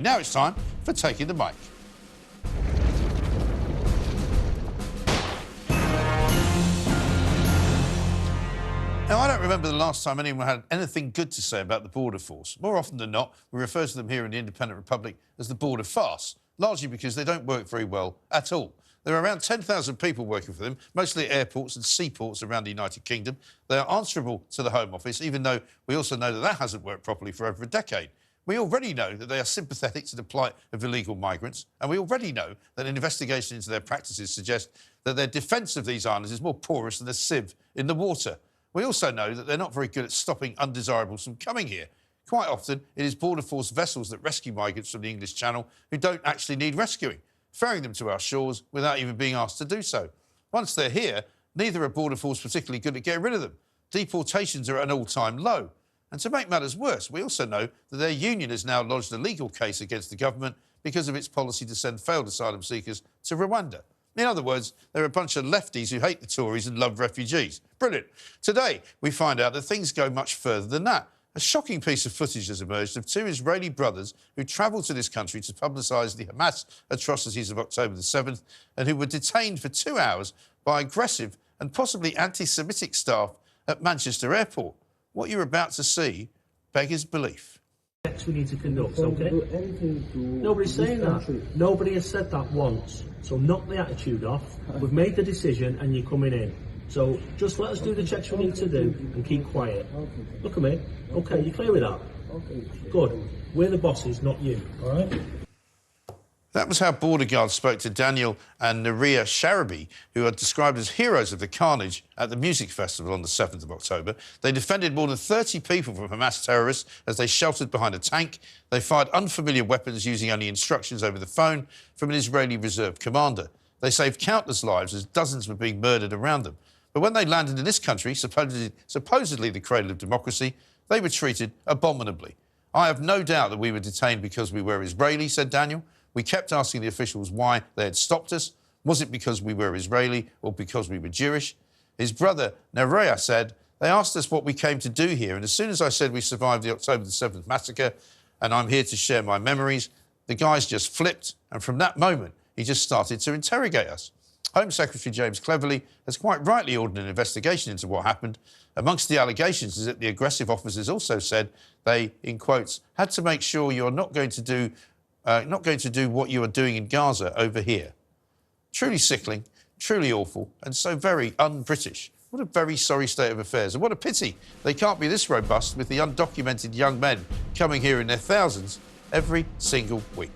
Now it's time for Taking the Mic. Now, I don't remember the last time anyone had anything good to say about the Border Force. More often than not, we refer to them here in the Independent Republic as the Border Farce, largely because they don't work very well at all. There are around 10,000 people working for them, mostly at airports and seaports around the United Kingdom. They are answerable to the Home Office, even though we also know that that hasn't worked properly for over a decade. We already know that they are sympathetic to the plight of illegal migrants, and we already know that an investigation into their practices suggests that their defence of these islands is more porous than a sieve in the water. We also know that they're not very good at stopping undesirables from coming here. Quite often, it is Border Force vessels that rescue migrants from the English Channel who don't actually need rescuing, ferrying them to our shores without even being asked to do so. Once they're here, neither are Border Force particularly good at getting rid of them. Deportations are at an all-time low. And to make matters worse, we also know that their union has now lodged a legal case against the government because of its policy to send failed asylum seekers to Rwanda. In other words, they're a bunch of lefties who hate the Tories and love refugees. Brilliant. Today, we find out that things go much further than that. A shocking piece of footage has emerged of two Israeli brothers who travelled to this country to publicise the Hamas atrocities of October the 7th and who were detained for 2 hours by aggressive and possibly anti-Semitic staff at Manchester Airport. What you're about to see beggars belief. We need to conduct, okay? Nobody's saying that. Nobody has said that once. So knock the attitude off. We've made the decision and you're coming in. So just let us do the checks we need to do and keep quiet. Look at me. Okay, you clear with that? Good. We're the bosses, not you, all right? That was how border guards spoke to Daniel and Naria Sharabi, who are described as heroes of the carnage at the music festival on the 7th of October. They defended more than 30 people from Hamas terrorists as they sheltered behind a tank. They fired unfamiliar weapons using only instructions over the phone from an Israeli reserve commander. They saved countless lives as dozens were being murdered around them. But when they landed in this country, supposedly the cradle of democracy, they were treated abominably. I have no doubt that we were detained because we were Israeli, said Daniel. We kept asking the officials why they had stopped us. Was it because we were Israeli or because we were Jewish? His brother, Naria, said, they asked us what we came to do here, and as soon as I said we survived the October the 7th massacre and I'm here to share my memories, the guys just flipped, and from that moment, he just started to interrogate us. Home Secretary James Cleverly has quite rightly ordered an investigation into what happened. Amongst the allegations is that the aggressive officers also said they, in quotes, had to make sure you're not going to do what you are doing in Gaza over here. Truly sickening, truly awful, and so very un-British. What a very sorry state of affairs, and what a pity they can't be this robust with the undocumented young men coming here in their thousands every single week.